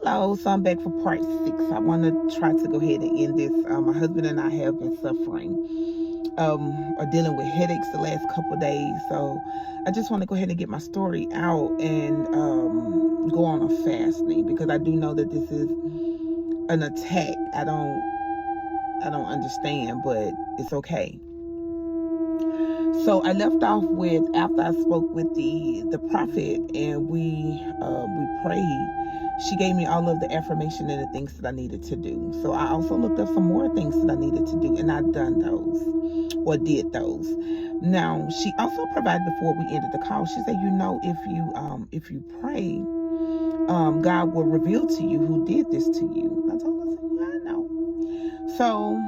Hello, so I'm back for part 6. I want to try to go ahead and end this. My husband and I have been suffering or dealing with headaches the last couple of days, so I just want to go ahead and get my story out and go on a fasting, because I do know that this is an attack. I don't understand, but it's okay. So I left off with, after I spoke with the prophet and we prayed, she gave me all of the affirmation and the things that I needed to do. So I also looked up some more things that I needed to do, and I've done those or did those. Now she also provided, before we ended the call, she said, if you pray, God will reveal to you who did this to you. And I told her, I said, yeah, I know. So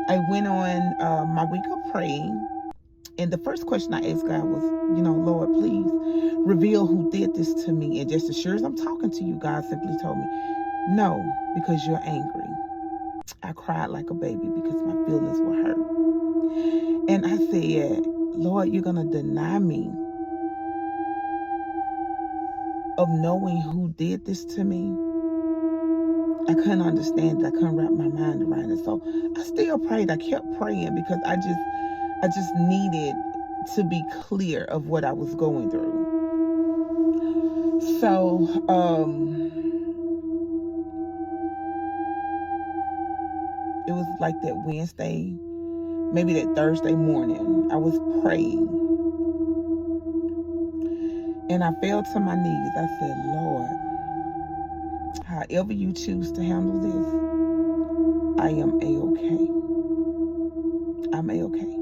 I went on my week of praying. And the first question I asked God was, Lord, please reveal who did this to me. And just as sure as I'm talking to you, God simply told me, no, because you're angry. I cried like a baby because my feelings were hurt. And I said, Lord, you're going to deny me of knowing who did this to me? I couldn't understand it. I couldn't wrap my mind around it. So I still prayed. I kept praying because I just needed to be clear of what I was going through. So it was like that Wednesday, maybe that Thursday morning, I was praying and I fell to my knees. I said, Lord, however you choose to handle this, I am A-okay. I'm A-okay.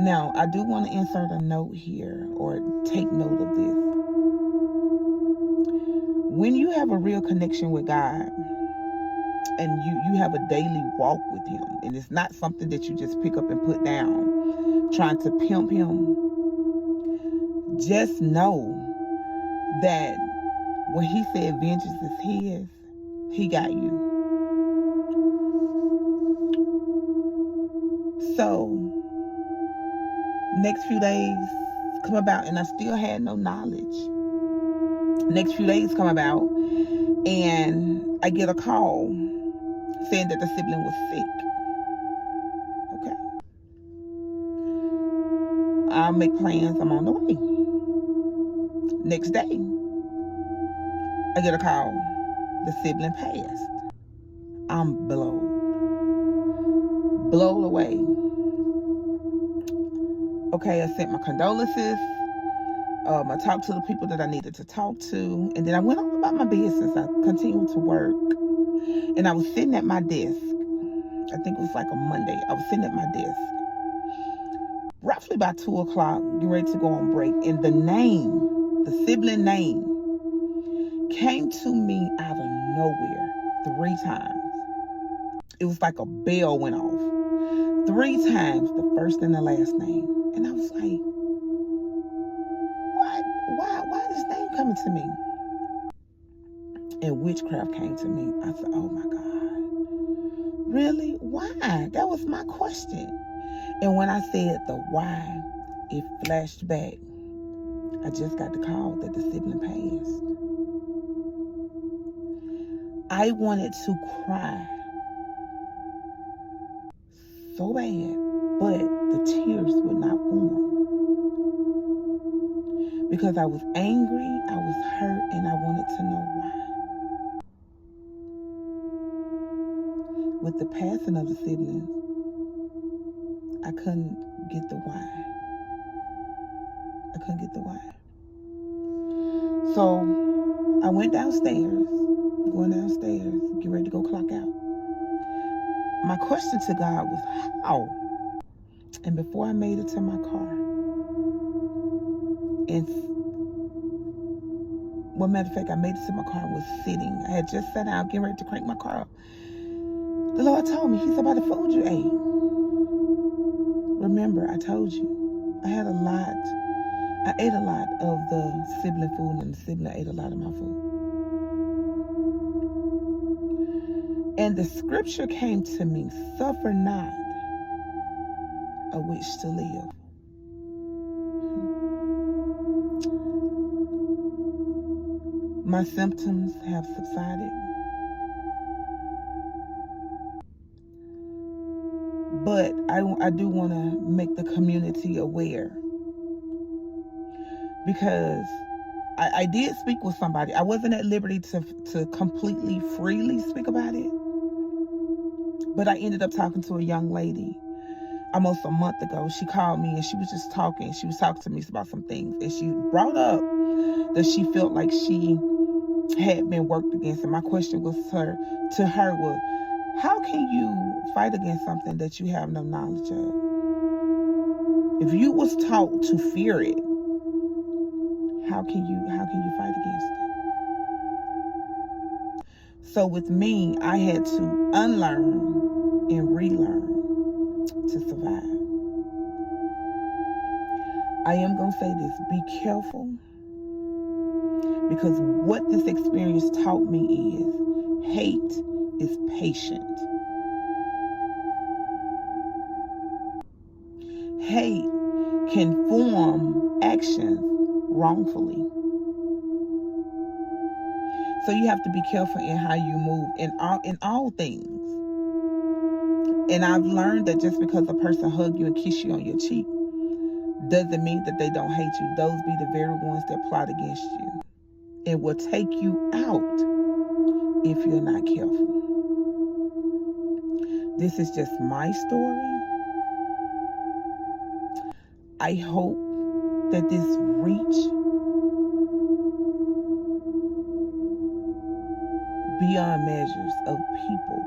Now, I do want to insert a note here, or take note of this. When you have a real connection with God and you have a daily walk with him, and it's not something that you just pick up and put down, trying to pimp him, just know that when he said vengeance is his, he got you. So next few days come about and I still had no knowledge. Next few days come about and I get a call saying that the sibling was sick. Okay. I'll make plans. I'm on the way. Next day, I get a call. The sibling passed. I'm blown away. Okay, I sent my condolences. I talked to the people that I needed to talk to, and then I went on about my business. I continued to work, and I was sitting at my desk. I think it was like a Monday. I was sitting at my desk, roughly about 2 o'clock, getting ready to go on break, and the sibling name, came to me out of nowhere 3 times. It was like a bell went off. 3 times, the first and the last name. And I was like, why is this name coming to me? And witchcraft came to me. I said, oh my God. Really? Why? That was my question. And when I said the why, it flashed back. I just got the call that the sibling passed. I wanted to cry so bad, but the tears would not form. Because I was angry, I was hurt, and I wanted to know why. With the passing of the siblings, I couldn't get the why. I couldn't get the why. So I went downstairs, get ready to go clock out. My question to God was, how? And before I made it to my car, and well, matter of fact, I made it to my car and was sitting. I had just sat out, getting ready to crank my car up. The Lord told me, he said, about the food you ate. Remember, I told you, I ate a lot of the sibling food, and the sibling ate a lot of my food. And the scripture came to me, suffer not a witch to live. My symptoms have subsided, but I do want to make the community aware, because I did speak with somebody. I wasn't at liberty to completely freely speak about it, but I ended up talking to a young lady almost a month ago. She called me and she was just talking. She was talking to me about some things, and she brought up that she felt like she had been worked against. And my question was to her was, how can you fight against something that you have no knowledge of? If you was taught to fear it, how can you fight against it? So with me, I had to unlearn and relearn to survive. I am going to say this: be careful, because what this experience taught me is hate is patient. Hate can form actions wrongfully. So you have to be careful in how you move in all things. And I've learned that just because a person hug you and kiss you on your cheek doesn't mean that they don't hate you. Those be the very ones that plot against you and will take you out if you're not careful. This is just my story. I hope that this reach beyond measures of people.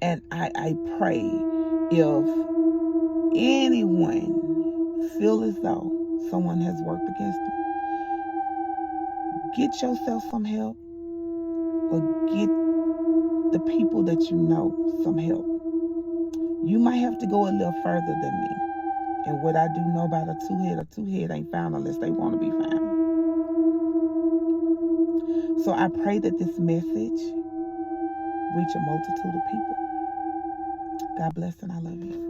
And I pray, if anyone feel as though someone has worked against them, get yourself some help, or get the people that you know some help. You might have to go a little further than me. And what I do know about a two-head ain't found unless they want to be found. So I pray that this message reach a multitude of people. God bless, and I love you.